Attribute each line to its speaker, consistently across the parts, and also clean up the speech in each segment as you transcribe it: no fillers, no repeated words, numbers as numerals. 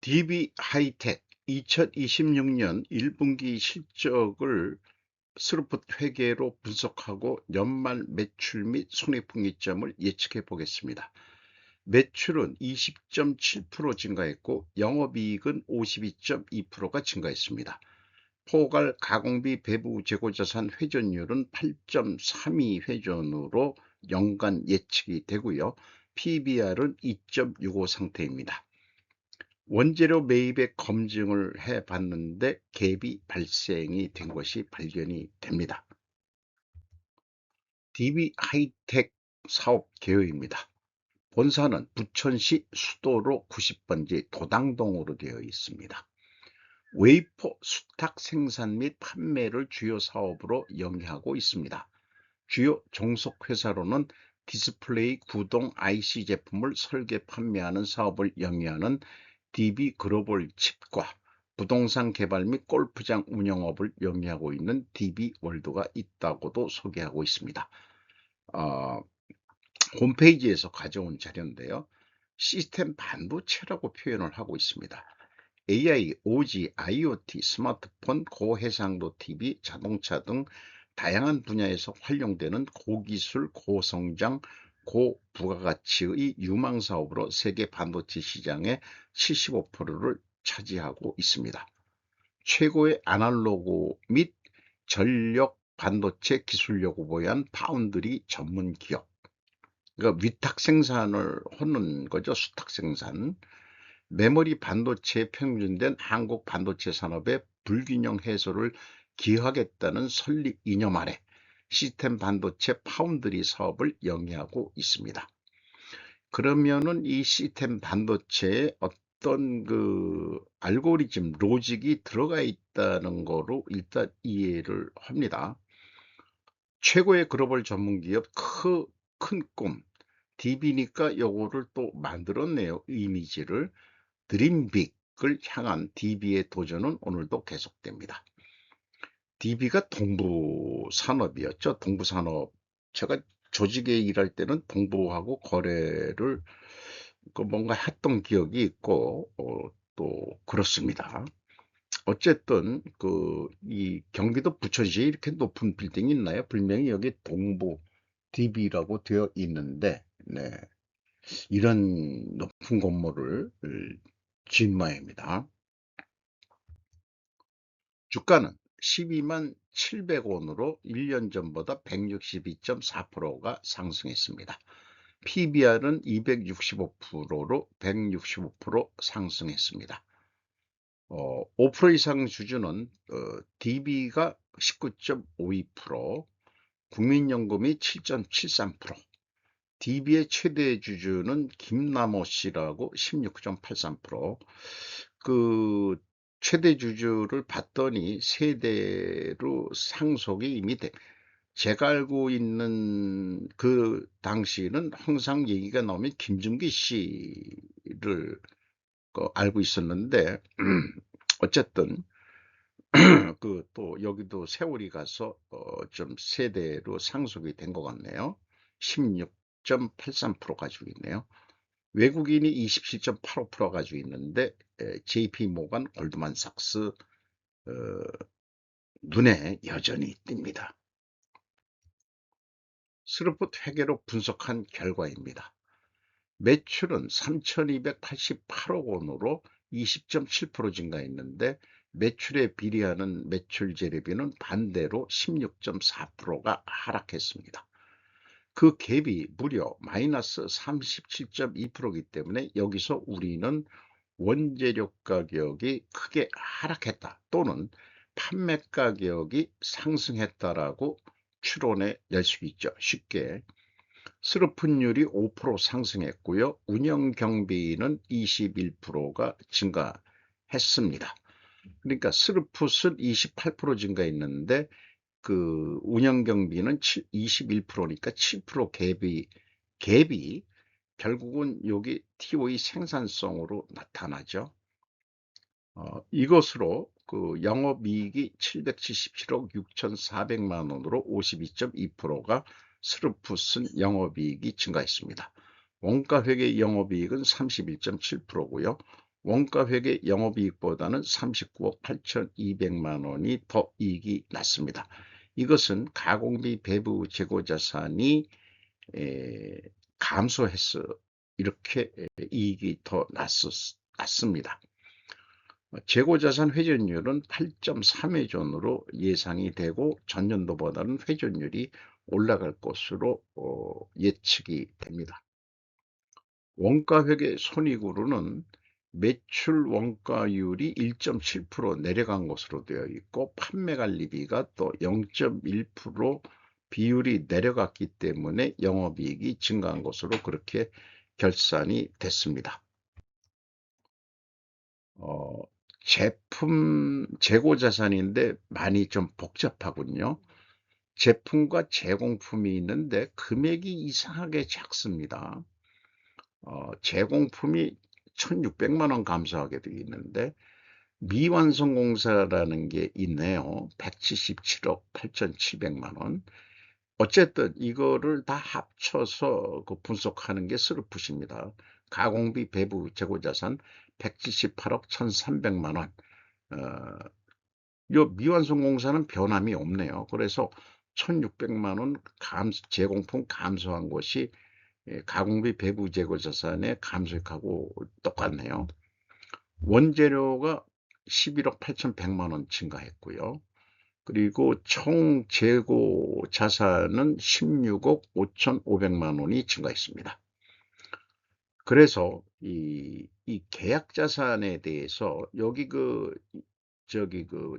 Speaker 1: DB 하이텍 2026년 1분기 실적을 스루풋 회계로 분석하고 연말 매출 및 손익분기점을 예측해 보겠습니다. 매출은 20.7% 증가했고 영업이익은 52.2%가 증가했습니다. 포괄 가공비 배부 재고자산 회전율은 8.32회전으로 연간 예측이 되고요. PBR은 2.65 상태입니다. 원재료 매입의 검증을 해봤는데 갭이 발생이 된 것이 발견이 됩니다. DB 하이텍 사업 개요입니다. 본사는 부천시 수도로 90번지 도당동으로 되어 있습니다. 웨이퍼 수탁 생산 및 판매를 주요 사업으로 영위하고 있습니다. 주요 종속회사로는 디스플레이 구동 IC 제품을 설계 판매하는 사업을 영위하는 DB글로벌 칩과 부동산 개발 및 골프장 운영업을 영위하고 있는 DB월드가 있다고도 소개하고 있습니다. 홈페이지에서 가져온 자료인데요. 시스템 반도체라고 표현을 하고 있습니다. AI, OG, IoT, 스마트폰, 고해상도 TV, 자동차 등 다양한 분야에서 활용되는 고기술, 고성장, 고부가가치의 유망사업으로 세계 반도체 시장의 75%를 차지하고 있습니다. 최고의 아날로그 및 전력 반도체 기술력을 보유한 파운드리 전문 기업. 그러니까 위탁 생산을 하는 거죠. 수탁 생산. 메모리 반도체에 평준된 한국 반도체 산업의 불균형 해소를 기하겠다는 설립 이념 아래 시스템 반도체 파운드리 사업을 영위하고 있습니다. 그러면은 이 시스템 반도체에 어떤 그 알고리즘 로직이 들어가 있다는 거로 일단 이해를 합니다. 최고의 글로벌 전문기업 큰 꿈 DB니까 요거를 또 만들었네요. 이미지를. 드림빅을 향한 DB의 도전은 오늘도 계속됩니다. DB가 동부산업이었죠. 동부산업. 제가 조직에 일할 때는 동부하고 거래를 뭔가 했던 기억이 있고 또 그렇습니다. 어쨌든 이 경기도 부천시에 이렇게 높은 빌딩이 있나요? 분명히 여기 동부 DB라고 되어 있는데 네. 이런 높은 건물을 지은 모양입니다. 주가는 12만 700원으로 1년 전보다 162.4%가 상승했습니다. PBR은 265%로 165% 상승했습니다. 5% 이상 주주는 DB가 19.52%, 국민연금이 7.73%, DB의 최대 주주는 김남호 씨라고 16.83%. 그 최대 주주를 봤더니 세대로 상속이 이미 제가 알고 있는 그 당시는 항상 얘기가 나오면 김준기 씨를 알고 있었는데 어쨌든 또 여기도 세월이 가서 좀 세대로 상속이 된 것 같네요. 16.83% 가지고 있네요. 외국인이 27.85% 가지고 있는데 JP모건, 골드만삭스 눈에 여전히 띕니다. 스루풋 회계로 분석한 결과입니다. 매출은 3,288억 원으로 20.7% 증가했는데 매출에 비례하는 매출 재료비는 반대로 16.4%가 하락했습니다. 그 갭이 무려 마이너스 37.2%이기 때문에 여기서 우리는 원재료 가격이 크게 하락했다 또는 판매 가격이 상승했다라고 추론해 낼 수 있죠. 쉽게. 스루풋율이 5% 상승했고요. 운영 경비는 21%가 증가했습니다. 그러니까 스루풋은 28% 증가했는데 그 운영 경비는 21%니까 7% 갭이 결국은 여기 TO의 생산성으로 나타나죠. 이것으로 그 영업이익이 777억 6,400만 원으로 52.2%가 스루풋은 영업이익이 증가했습니다. 원가회계 영업이익은 31.7%고요. 원가회계 영업이익보다는 39억 8,200만 원이 더 이익이 났습니다. 이것은 가공비 배부 재고자산이 감소해서 이렇게 이익이 더 났습니다. 재고자산 회전율은 8.3회전으로 예상이 되고 전년도보다는 회전율이 올라갈 것으로 예측이 됩니다. 원가회계 손익으로는 매출 원가율이 1.7% 내려간 것으로 되어 있고 판매관리비가 또 0.1% 비율이 내려갔기 때문에 영업이익이 증가한 것으로 그렇게 결산이 됐습니다. 제품 재고자산인데 많이 좀 복잡하군요. 제품과 제공품이 있는데 금액이 이상하게 작습니다. 제공품이 1,600만 원 감소하게 되어 있는데 미완성공사라는 게 있네요. 177억 8,700만 원. 어쨌든 이거를 다 합쳐서 그 분석하는 게 스루풋입니다. 가공비 배부 재고자산 178억 1,300만 원. 요 미완성공사는 변함이 없네요. 그래서 1,600만 원 제공품 감소한 것이 가공비 배부 재고자산의 감소액하고 똑같네요. 원재료가 11억 8,100만 원 증가했고요. 그리고 총 재고 자산은 16억 5,500만 원이 증가했습니다. 그래서 이 계약 자산에 대해서 여기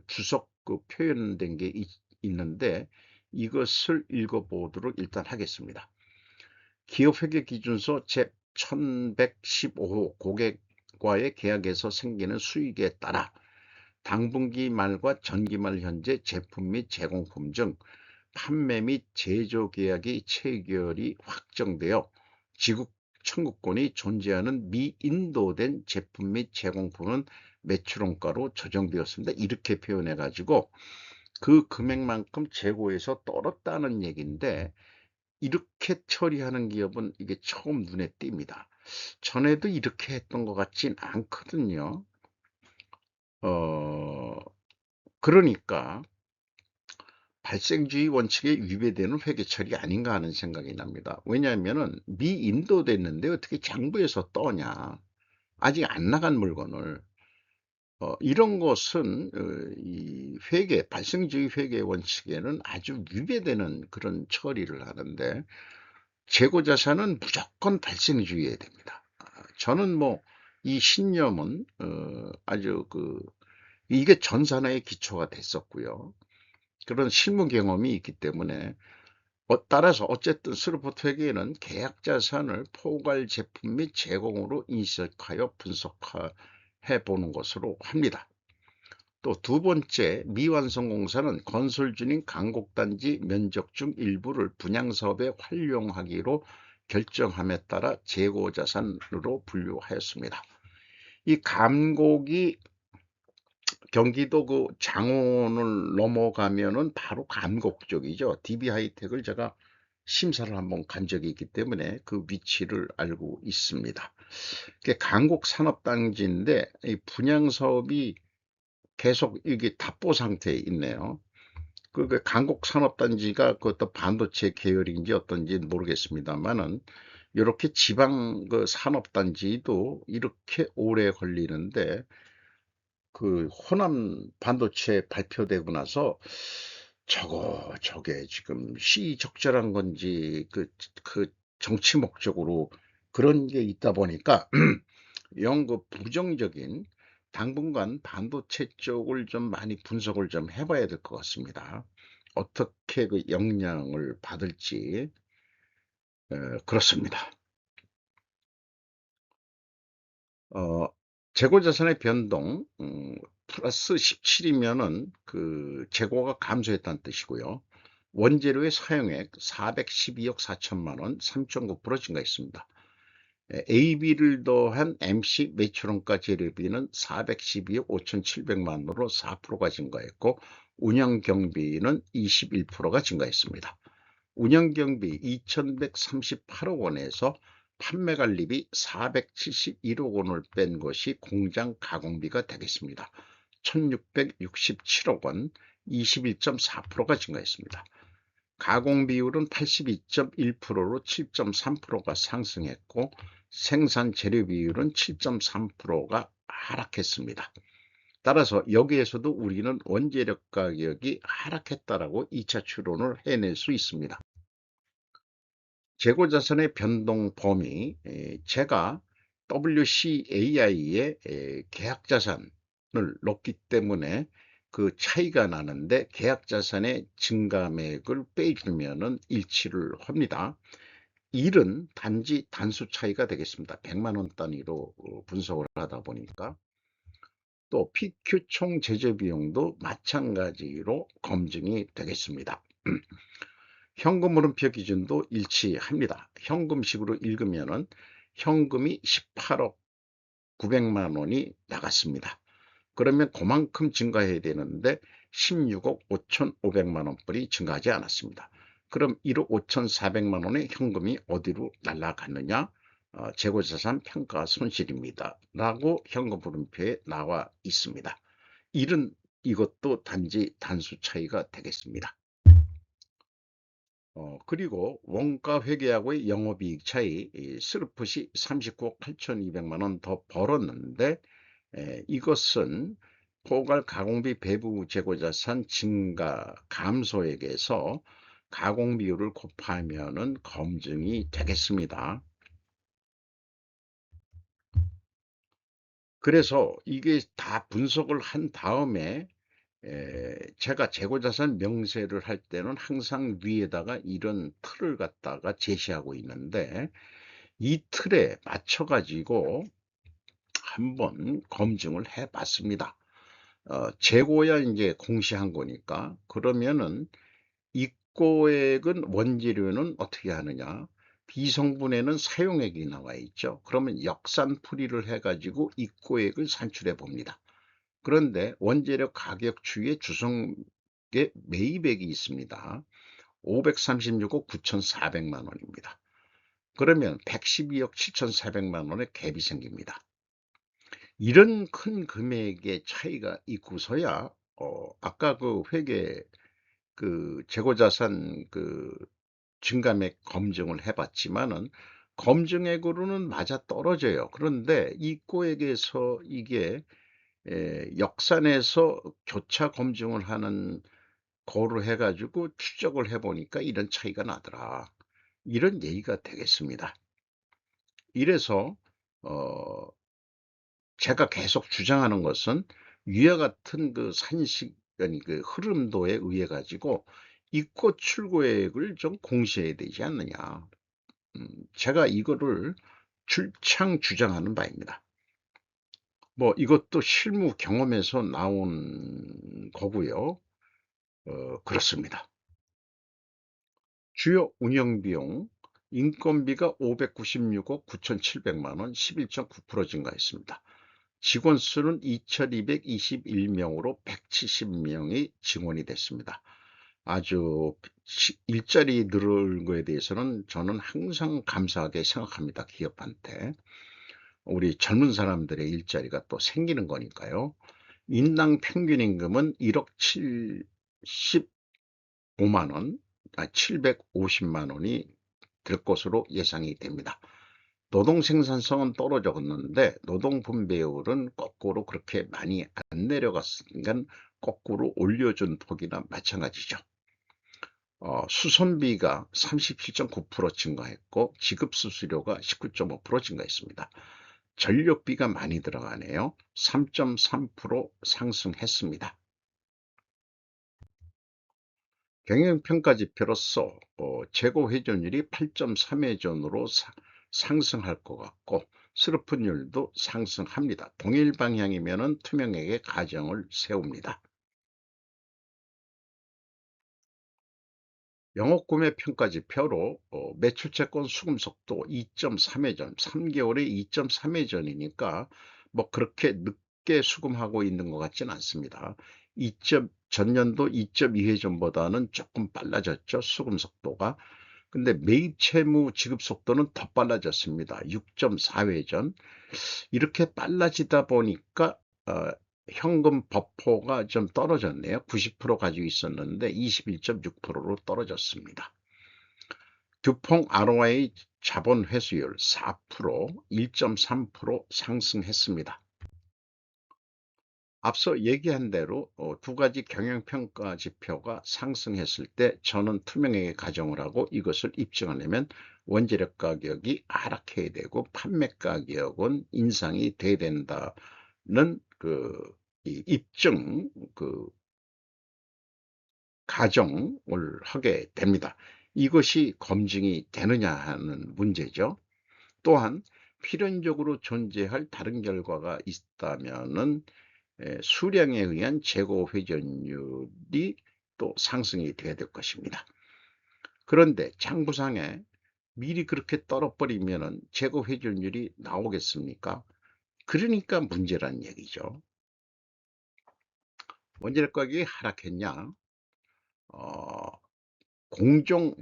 Speaker 1: 주석 표현된 게 있는데 이것을 읽어보도록 일단 하겠습니다. 기업회계기준서 제1115호 고객과의 계약에서 생기는 수익에 따라 당분기 말과 전기말 현재 제품 및 제공품 중 판매 및 제조 계약이 체결이 확정되어 지급 청구권이 존재하는 미인도된 제품 및 제공품은 매출원가로 조정되었습니다. 이렇게 표현해 가지고 그 금액만큼 재고에서 떨었다는 얘기인데 이렇게 처리하는 기업은 이게 처음 눈에 띕니다. 전에도 이렇게 했던 것 같진 않거든요. 그러니까 발생주의 원칙에 위배되는 회계 처리 아닌가 하는 생각이 납니다. 왜냐하면은 미인도됐는데 어떻게 장부에서 떠냐. 아직 안 나간 물건을. 이런 것은 이 발생주의 회계 원칙에는 아주 위배되는 그런 처리를 하는데 재고자산은 무조건 발생주의해야 됩니다. 저는 뭐 이 신념은 아주 이게 전산화의 기초가 됐었고요. 그런 실무 경험이 있기 때문에 따라서 어쨌든 스루포트 회계에는 계약 자산을 포괄 제품 및 제공으로 인식하여 분석해 보는 것으로 합니다. 또 두 번째, 미완성 공사는 건설 중인 강곡단지 면적 중 일부를 분양사업에 활용하기로 결정함에 따라 재고자산으로 분류하였습니다. 이 감곡이 경기도 장원을 넘어가면은 바로 감곡 쪽이죠. DB 하이텍을 제가 심사를 한번 간 적이 있기 때문에 그 위치를 알고 있습니다. 강곡 산업단지인데 이 분양 사업이 계속 이게 답보 상태에 있네요. 강곡 산업단지가 그것도 반도체 계열인지 어떤지 모르겠습니다만은 이렇게 지방 산업단지도 이렇게 오래 걸리는데 호남 반도체 발표되고 나서 저게 지금 시적절한 건지 정치 목적으로 그런 게 있다 보니까 영 부정적인 당분간 반도체 쪽을 좀 많이 분석을 좀 해봐야 될 것 같습니다. 어떻게 영향을 받을지 그렇습니다. 재고자산의 변동 플러스 17이면은 재고가 감소했다는 뜻이고요. 원재료의 사용액 412억 4천만 원, 3.9% 증가했습니다. AB를 더한 MC 매출원가 재료비는 412억 5,700만 원으로 4%가 증가했고 운영경비는 21%가 증가했습니다. 운영경비 2,138억 원에서 판매관리비 471억 원을 뺀 것이 공장 가공비가 되겠습니다. 1667억 원, 21.4%가 증가했습니다. 가공비율은 82.1%로 7.3%가 상승했고 생산 재료 비율은 7.3%가 하락했습니다. 따라서 여기에서도 우리는 원재료 가격이 하락했다라고 2차 추론을 해낼 수 있습니다. 재고자산의 변동 범위, 제가 WCAI의 계약자산을 넣기 때문에 그 차이가 나는데 계약자산의 증가액을 빼주면 일치를 합니다. 1은 단지 단수 차이가 되겠습니다. 100만원 단위로 분석을 하다 보니까. 또 PQ 총 제조 비용도 마찬가지로 검증이 되겠습니다. 현금 물음표 기준도 일치합니다. 현금식으로 읽으면은 현금이 18억 900만 원이 나갔습니다. 그러면 그만큼 증가해야 되는데 16억 5,500만 원뿐이 증가하지 않았습니다. 그럼 1억 5,400만 원의 현금이 어디로 날아갔느냐? 재고자산 평가 손실입니다. 라고 현금 물음표에 나와 있습니다. 이것도 단지 단수 차이가 되겠습니다. 그리고 원가 회계하고의 영업이익 차이, 스르풋이 39억 8,200만 원 더 벌었는데 이것은 포괄 가공비 배부 재고자산 증가 감소액에서 가공비율을 곱하면은 검증이 되겠습니다. 그래서 이게 다 분석을 한 다음에 제가 재고자산 명세를 할 때는 항상 위에다가 이런 틀을 갖다가 제시하고 있는데 이 틀에 맞춰 가지고 한번 검증을 해 봤습니다. 재고야 이제 공시한 거니까 그러면은 입고액은 원재료는 어떻게 하느냐? 비성분에는 사용액이 나와 있죠. 그러면 역산풀이를 해 가지고 입고액을 산출해 봅니다. 그런데 원재료 가격 추이에 주성의 매입액이 있습니다. 536억 9,400만 원입니다. 그러면 112억 7,400만 원의 갭이 생깁니다. 이런 큰 금액의 차이가 있고서야 아까 그 회계 그 재고자산 그 증감액 검증을 해봤지만은 검증액으로는 맞아 떨어져요. 그런데 입고액에서 이게 역산해서 교차 검증을 하는 거로 해가지고 추적을 해보니까 이런 차이가 나더라. 이런 얘기가 되겠습니다. 이래서 어, 제가 계속 주장하는 것은 위와 같은 그 산식 아니 그 흐름도에 의해 가지고 입고 출고액을 좀 공시해야 되지 않느냐. 제가 이거를 출창 주장하는 바입니다. 뭐 이것도 실무 경험에서 나온 거고요. 그렇습니다. 주요 운영비용 인건비가 596억 9,700만 원, 11.9% 증가했습니다. 직원 수는 2,221명으로 170명이 증원이 됐습니다. 아주 일자리 늘은 거에 대해서는 저는 항상 감사하게 생각합니다. 기업한테. 우리 젊은 사람들의 일자리가 또 생기는 거니까요. 인당 평균 임금은 1억 75만 원, 750만 원이 될 것으로 예상이 됩니다. 노동 생산성은 떨어졌는데 노동 분배율은 거꾸로 그렇게 많이 안 내려갔으니까 거꾸로 올려준 폭이나 마찬가지죠. 수선비가 37.9% 증가했고 지급수수료가 19.5% 증가했습니다. 전력비가 많이 들어가네요. 3.3% 상승했습니다. 경영평가지표로서 재고 회전율이 8.3회전으로 상승할 것 같고 스루풋율도 상승합니다. 동일 방향이면 투명하게 가정을 세웁니다. 영업구매 평가지표로 매출채권 수금속도 2.3회전, 3개월에 2.3회전이니까 뭐 그렇게 늦게 수금하고 있는 것 같지는 않습니다. 전년도 2.2회전보다는 조금 빨라졌죠. 수금 속도가. 근데 매입 채무 지급 속도는 더 빨라졌습니다. 6.4회 전. 이렇게 빨라지다 보니까 현금 버퍼가 좀 떨어졌네요. 90% 가지고 있었는데 21.6%로 떨어졌습니다. 듀퐁 ROI 자본 회수율 4%, 1.3% 상승했습니다. 앞서 얘기한 대로 두 가지 경영평가 지표가 상승했을 때 저는 투명하게 가정을 하고 이것을 입증하려면 원재료 가격이 하락해야 되고 판매 가격은 인상이 돼야 된다는 이 입증 가정을 하게 됩니다. 이것이 검증이 되느냐 하는 문제죠. 또한 필연적으로 존재할 다른 결과가 있다면은 수량에 의한 재고 회전율이 또 상승이 돼야 될 것입니다. 그런데 장부상에 미리 그렇게 떨어버리면 재고 회전율이 나오겠습니까? 그러니까 문제란 얘기죠. 원자력 가격이 하락했냐? 공정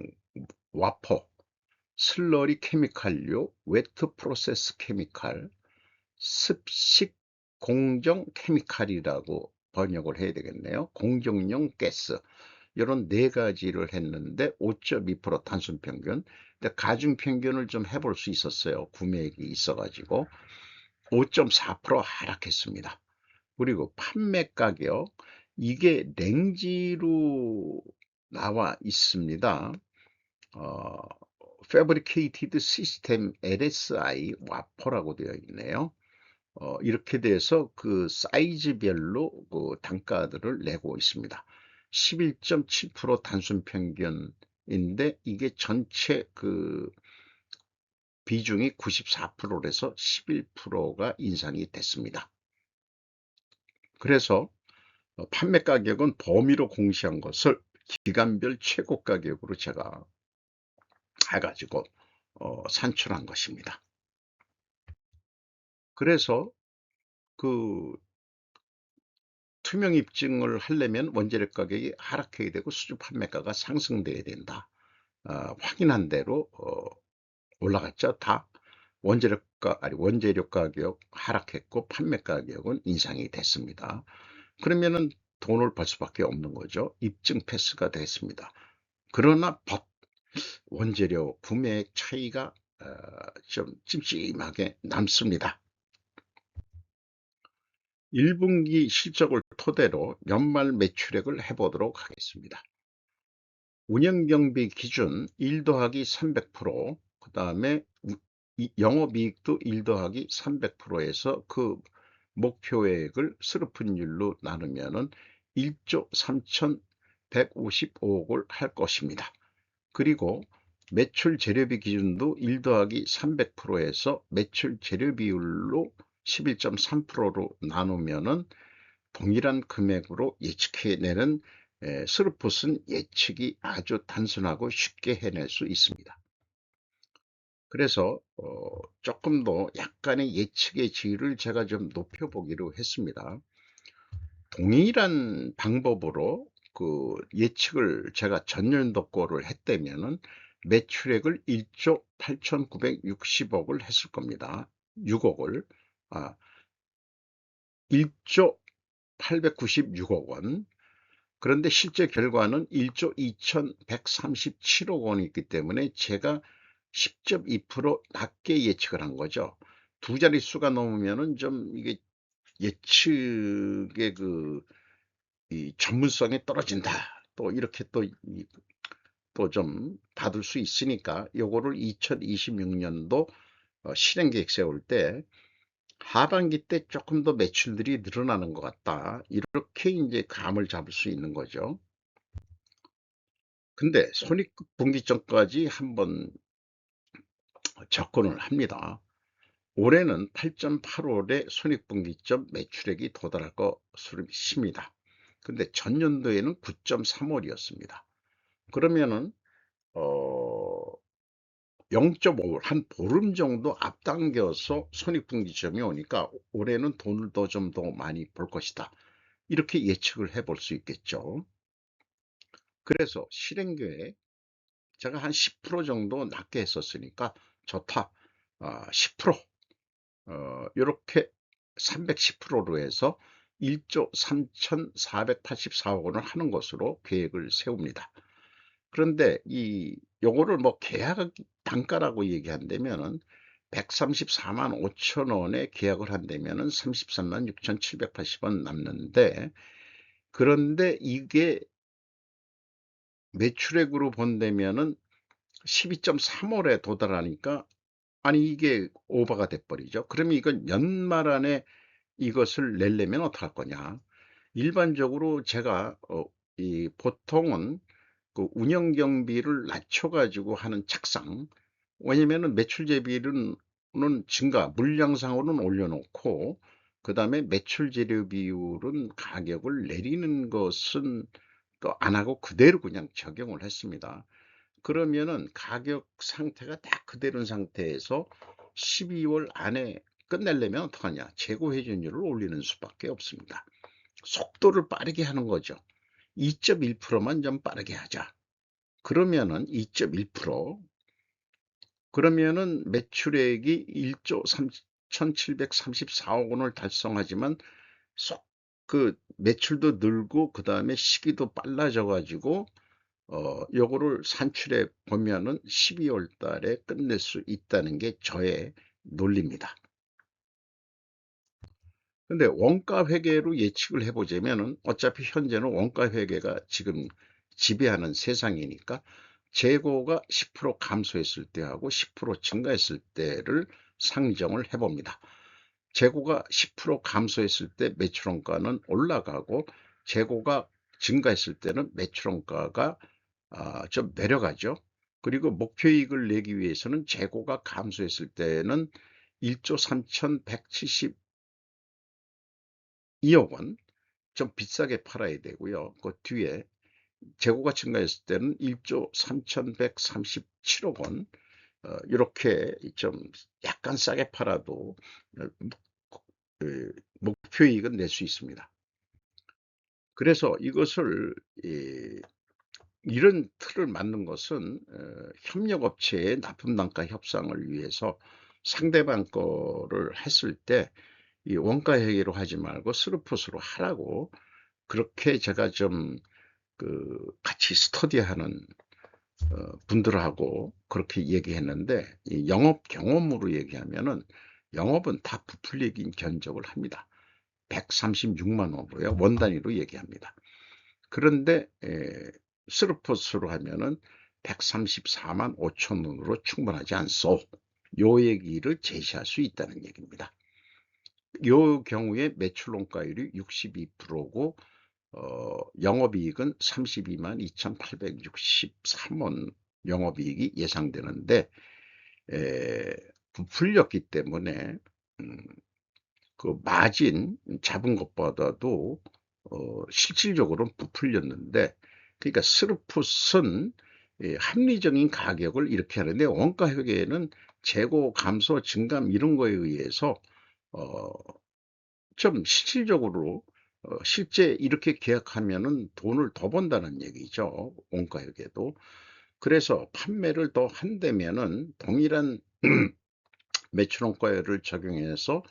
Speaker 1: 와퍼, 슬러리 케미칼류, 웨트 프로세스 케미칼, 습식 공정 케미칼이라고 번역을 해야 되겠네요. 공정용 가스. 이런 네 가지를 했는데 5.2% 단순 평균. 근데 가중 평균을 좀 해볼 수 있었어요. 구매액이 있어가지고 5.4% 하락했습니다. 그리고 판매 가격, 이게 냉지로 나와 있습니다. Fabricated System LSI 와퍼라고 되어 있네요. 이렇게 돼서 그 사이즈별로 그 단가들을 내고 있습니다. 11.7% 단순 평균인데 이게 전체 그 비중이 94%에서 11%가 인상이 됐습니다. 그래서 판매 가격은 범위로 공시한 것을 기간별 최고 가격으로 제가 해가지고 산출한 것입니다. 그래서 그 투명 입증을 하려면 원재료 가격이 하락해야 되고 수주 판매가가 상승돼야 된다. 확인한 대로 올라갔죠. 다 원재료 가격 하락했고 판매 가격은 인상이 됐습니다. 그러면은 돈을 벌 수밖에 없는 거죠. 입증 패스가 됐습니다. 그러나 원재료 구매액 차이가 좀 찜찜하게 남습니다. 1분기 실적을 토대로 연말 매출액을 해보도록 하겠습니다. 운영경비 기준 1 더하기 300%, 그 다음에 영업이익도 1 더하기 300%에서 그 목표액을 스르픈율로 나누면은 1조 3,155억을 할 것입니다. 그리고 매출 재료비 기준도 1 더하기 300%에서 매출 재료비율로 11.3%로 나누면은 동일한 금액으로 예측해내는 스루풋은 예측이 아주 단순하고 쉽게 해낼 수 있습니다. 그래서 조금 더 약간의 예측의 지위를 제가 좀 높여보기로 했습니다. 동일한 방법으로 그 예측을 제가 전년도 거를 했다면은 매출액을 1조 8,960억을 했을 겁니다. 6억을 1조 896억 원. 그런데 실제 결과는 1조 2,137억 원이 있기 때문에 제가 10.2% 낮게 예측을 한 거죠. 두 자릿수가 넘으면은 좀 이게 예측의 이 전문성이 떨어진다. 또 이렇게 또 좀 받을 수 있으니까 요거를 2026년도 실행 계획 세울 때 하반기 때 조금 더 매출들이 늘어나는 것 같다. 이렇게 이제 감을 잡을 수 있는 거죠. 근데 손익분기점까지 한번 접근을 합니다. 올해는 8.8월에 손익분기점 매출액이 도달할 것입니다. 근데 전년도에는 9.3월이었습니다. 그러면은 0.5월 한 보름 정도 앞당겨서 손익분기점이 오니까 올해는 돈을 좀 더 많이 벌 것이다. 이렇게 예측을 해볼 수 있겠죠. 그래서 실행계획 제가 한 10% 정도 낮게 했었으니까 좋다. 10% 요렇게 310%로 해서 1조 3,484억 원을 하는 것으로 계획을 세웁니다. 그런데 요거를 뭐 계약 단가라고 얘기한다면은 134만 5천 원에 계약을 한다면은 33만 6,780원 남는데, 그런데 이게 매출액으로 본다면은 12.3월에 도달하니까, 아니 이게 오버가 돼 버리죠. 그러면 이건 연말 안에 이것을 내려면 어떡할 거냐. 일반적으로 제가 이 보통은 그 운영 경비를 낮춰 가지고 하는 착상, 왜냐면은 매출 대비는 증가, 물량상으로는 올려놓고 그다음에 매출 재료 비율은 가격을 내리는 것은 안 하고 그대로 그냥 적용을 했습니다. 그러면은 가격 상태가 딱 그대로인 상태에서 12월 안에 끝내려면 어떡하냐. 재고 회전율을 올리는 수밖에 없습니다. 속도를 빠르게 하는 거죠. 2.1%만 좀 빠르게 하자. 그러면은 2.1%, 그러면은 매출액이 1조 3,734억 원을 달성하지만 그 매출도 늘고 그다음에 시기도 빨라져 가지고 요거를 산출해 보면은 12월 달에 끝낼 수 있다는 게 저의 논리입니다. 근데 원가 회계로 예측을 해 보자면은 어차피 현재는 원가 회계가 지금 지배하는 세상이니까 재고가 10% 감소했을 때하고 10% 증가했을 때를 상정을 해 봅니다. 재고가 10% 감소했을 때 매출 원가는 올라가고, 재고가 증가했을 때는 매출 원가가 좀 내려가죠. 그리고 목표이익을 내기 위해서는 재고가 감소했을 때는 1조 3,172억 원, 좀 비싸게 팔아야 되고요. 그 뒤에 재고가 증가했을 때는 1조 3,137억 원, 이렇게 좀 약간 싸게 팔아도 목표이익은 낼 수 있습니다. 그래서 이것을 이런 틀을 만든 것은 협력업체의 납품단가 협상을 위해서 상대방 거를 했을 때 이 원가 회계로 하지 말고 스루풋으로 하라고, 그렇게 제가 좀 같이 스터디하는 분들하고 그렇게 얘기했는데, 이 영업 경험으로 얘기하면은 영업은 다 부풀리긴 견적을 합니다. 136만 원으로요. 원 단위로 얘기합니다. 그런데 스루풋으로 하면은 134만 5천 원으로 충분하지 않소. 요 얘기를 제시할 수 있다는 얘기입니다. 요 경우에 매출 원가율이 62%고 영업이익은 32만 2,863원 영업이익이 예상되는데, 부풀렸기 때문에 그 마진 잡은 것보다도 실질적으로는 부풀렸는데, 그러니까 스루풋은 합리적인 가격을 이렇게 하는데, 원가 회계에는 재고 감소 증감 이런 거에 의해서 어, 좀 실질적으로 실제 이렇게 계약하면은 돈을 더 번다는 얘기죠. 원가 회계도. 그래서 판매를 더 한다면은 동일한 매출 원가율을 적용해서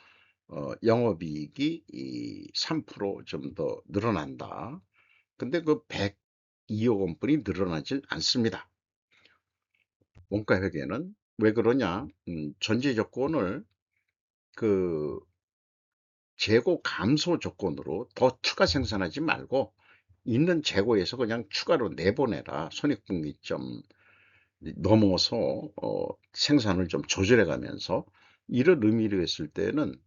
Speaker 1: 영업이익이 3%좀 더 늘어난다. 근데 그 102억 원뿐이 늘어나질 않습니다. 원가 회계는 왜 그러냐? 전제 조건을 그 재고 감소 조건으로 더 추가 생산하지 말고 있는 재고에서 그냥 추가로 내보내라. 손익분기점 넘어서 생산을 좀 조절해 가면서, 이런 의미로 했을 때는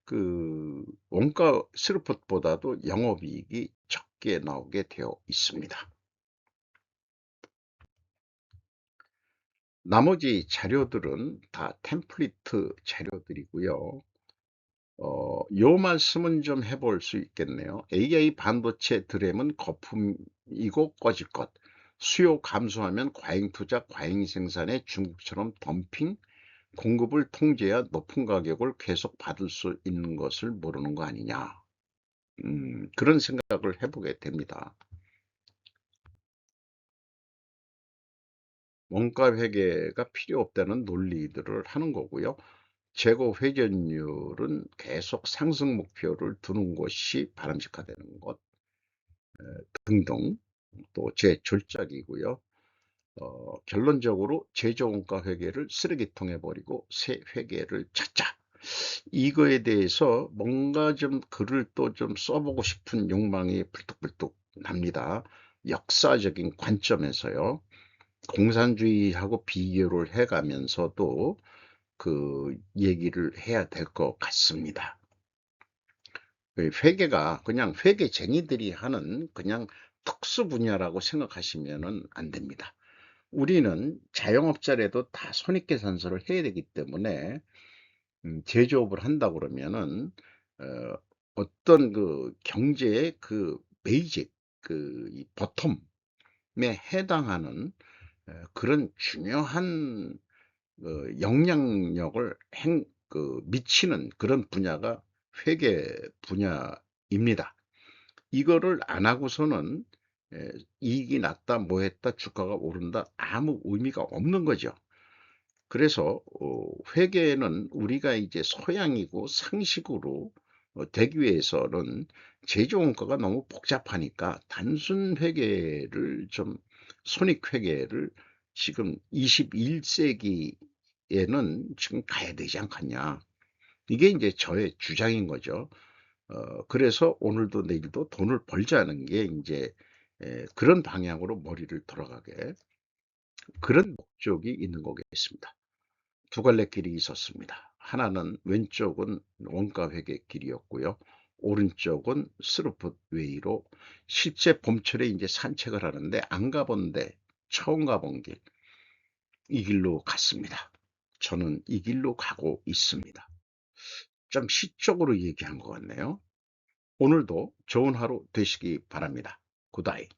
Speaker 1: 그 원가 스루풋보다도 영업이익이 적게 나오게 되어 있습니다. 나머지 자료들은 다 템플릿 자료들이고요. 요 말씀은 좀 해볼 수 있겠네요. AI 반도체 드램은 거품이고 꺼질 것. 수요 감소하면 과잉 투자, 과잉 생산에 중국처럼 덤핑, 공급을 통제해야 높은 가격을 계속 받을 수 있는 것을 모르는 거 아니냐. 그런 생각을 해보게 됩니다. 원가 회계가 필요 없다는 논리들을 하는 거고요. 재고 회전율은 계속 상승 목표를 두는 것이 바람직하다는 것 등등 또 제 졸작이고요. 결론적으로 제조원가 회계를 쓰레기통에 버리고 새 회계를 찾자. 이거에 대해서 뭔가 좀 글을 또 좀 써보고 싶은 욕망이 불뚝불뚝 납니다. 역사적인 관점에서요. 공산주의하고 비교를 해가면서도 그 얘기를 해야 될 것 같습니다. 회계가 그냥 회계쟁이들이 하는 그냥 특수 분야라고 생각하시면 안 됩니다. 우리는 자영업자라도 다 손익계산서를 해야 되기 때문에 제조업을 한다 그러면은 어, 어떤 그 경제의 그 베이직 그이 버텀에 해당하는 그런 중요한 영향력을 미치는 그런 분야가 회계 분야입니다. 이거를 안 하고서는 이익이 났다 뭐 했다 주가가 오른다 아무 의미가 없는 거죠. 그래서 회계는 우리가 이제 소양이고 상식으로 되기 위해서는 제조원가가 너무 복잡하니까 단순 회계를 좀 손익회계를 지금 21세기에는 지금 가야 되지 않겠냐. 이게 이제 저의 주장인 거죠. 그래서 오늘도 내일도 돈을 벌자는 게 이제 그런 방향으로 머리를 돌아가게 그런 목적이 있는 거겠습니다. 두 갈래 길이 있었습니다. 하나는 왼쪽은 원가 회계 길이었고요. 오른쪽은 스루풋 웨이로 실제 봄철에 이제 산책을 하는데 안 가본 데 처음 가본 길, 이 길로 갔습니다. 저는 이 길로 가고 있습니다. 좀 시적으로 얘기한 것 같네요. 오늘도 좋은 하루 되시기 바랍니다. 굿아이.